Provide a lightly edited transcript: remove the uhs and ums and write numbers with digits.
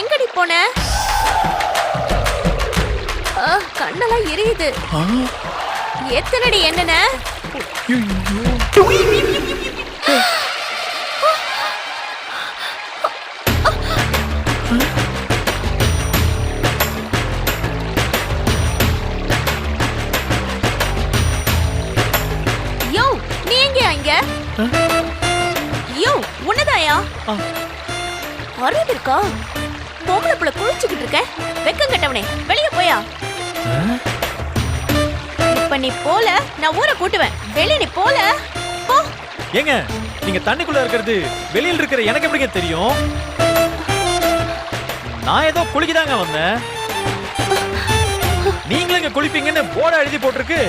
எங்கடி போன? கண்ணெல்லாம் எரியுது. எத்தனடி என்னன? யோ, நீ எங்க இங்க? யோ, உன்னதாயா? அறிவு இருக்கா? பொம்பளை புள்ள குளிச்சுக்கிட்டு இருக்க. வெக்கம் கட்டவனே, வெளிய போயா. இப்ப நீ போல, நான் ஊரை கூட்டுவேன். வெளிய நீ போல போ. ஏங்க, நீங்க தண்ணிக்குள்ள இருக்கிறது வெளியில இருக்கிற எனக்கு எப்படிங்க தெரியும்? நான் ஏதோ குளிக்கதாங்க வந்தேன். நீங்களும் இங்க குளிப்பீங்கன்னு போர்டு எழுதி போட்டிருக்கு.